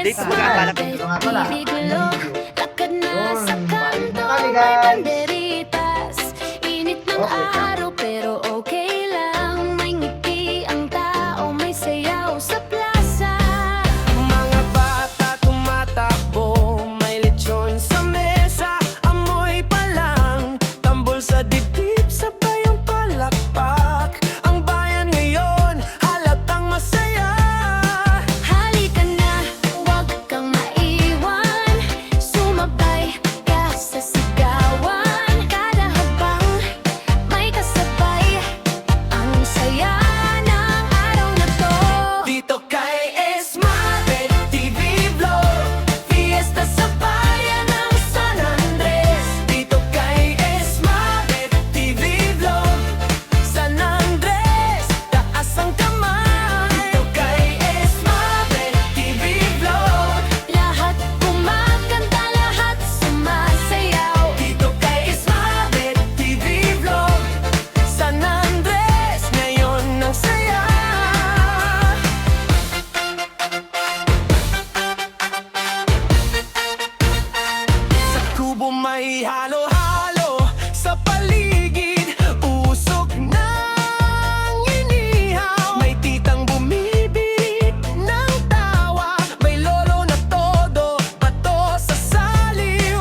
Dito mag-aakala ko. Ito nga pala. Lakad na sa Yun. kanto, Kami, may guys. banderitas. Init ng Okay. araw pero okay lang. May ngiti ang tao, may sayaw sa plaza. Mga bata tumatakbo, may lechon sa mesa. Amoy pa lang, tambol sa dibdib, sabay ang palakpak. Ang bayan ngayon, halatang masaya. Halika na, huwag kang maiwan. Sumabay ka sa sigawan. Kada habang may kasabay, ang saya ng araw na to. Dito kay Esmabe TV Vlog, fiesta sa bayan ng San Andres. Dito kay Esmabe TV Vlog, San Andres, taas ang kamay. Dito kay Esmabe TV Vlog, Lahat kumakanta, lahat sumasayaw. dito kay Esmabe TV Vlog, San Andres, ngayon ang saya. Sa kubo may halo-halo, sa paligid usok ng inihaw. May titang bumibirit ng tawa, may lolo na todo, bato sa saliw.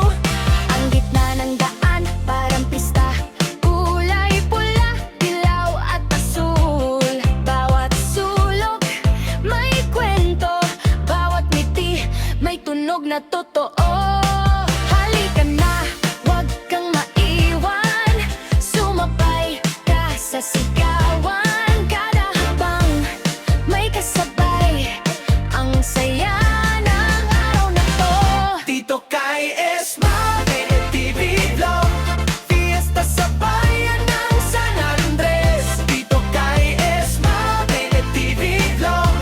Ang gitna ng daan, parang pista. Kulay pula, dilaw at asul. Bawat sulok, may kwento. Bawat ngiti, may tunog na totoo. Halika na, huwag kang maiwan. Sumabay ka sa sigawan. Kada habang may kasabay, ang saya ng araw na to. Dito kay Esmabe TV Vlog, fiesta sa bayan ng San Andres. Dito kay Esmabe TV Vlog,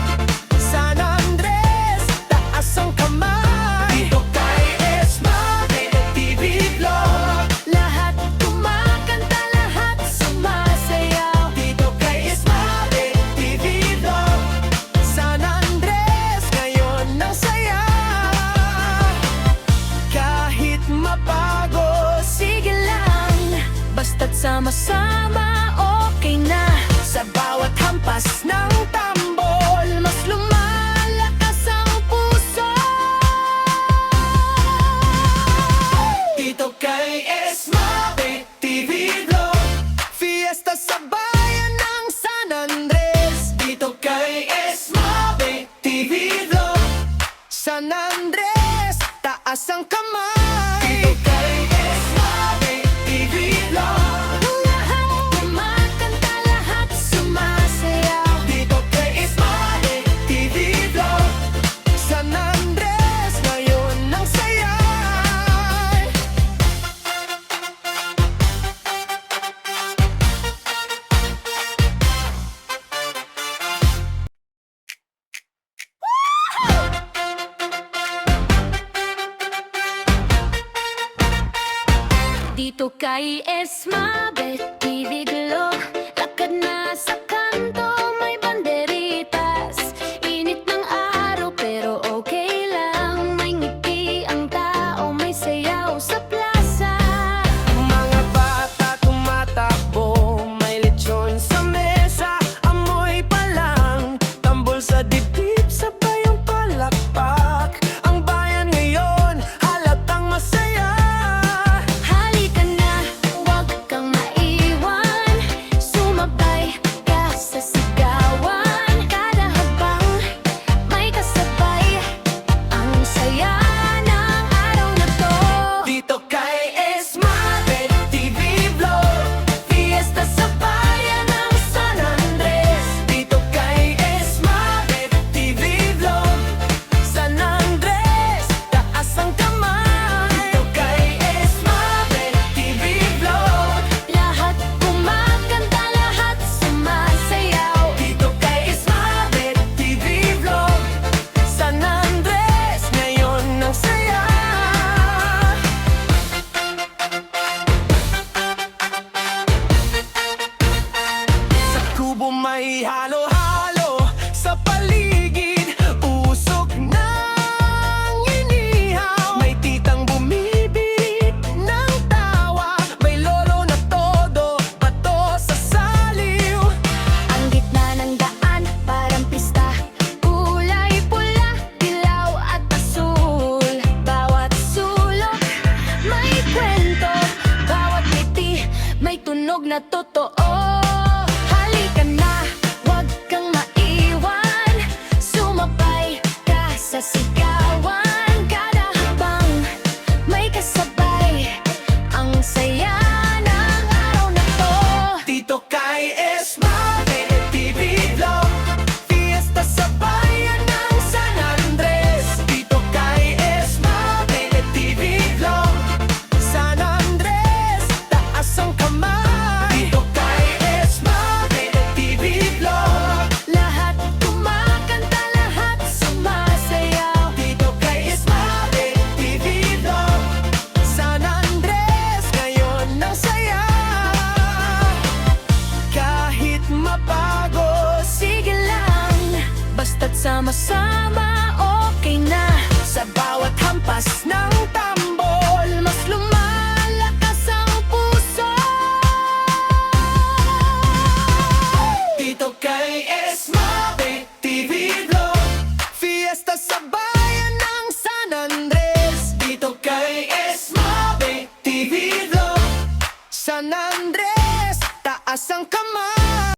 San Andres, taas ang kamay. Dito kay Esmabe TV Vlog, Lahat kumakanta, lahat sumasayaw. dito kay Esmabe TV Vlog, San Andres, ngayon ang saya. Kahit mabago, Sige lang, basta't sama-sama, okay na. sa bawat hampas ng tambol, Mas lumalakas ang puso. dito kay Esmabe TV Vlog, fiesta sa bayan ng San Andres. Dito kay Esmabe TV Vlog, San Andres, taas ang kamay. Dito kay Esmabe TV Vlog, Lahat kumakanta, lahat sumasayaw. dito kay Esmabe TV Vlog, San Andres, ngayon ang saya. Dito kay Esmabe TV Globe, lakad na sa kanto, may banderitas. Init ng araw pero okay lang. May ngiti ang tao, may sayaw sa plaza. Mga bata tumatakbo, may lechon sa mesa. Amoy pa lang, tambol sa dibdib, sabay ang palakpak. Ang bayan ngayon, halatang masaya. Halika na, huwag kang maiwan. tunog na totoo. Halika na, huwag kang maiwan, sumabay ka sa sigawan. Kada habang may kasabay, ang saya ng araw na to. Dito kay Esma, TV Vlog, fiesta sa bayan ng San Andres. Dito kay Esma, TV Vlog, San Andres, taas ang kamay.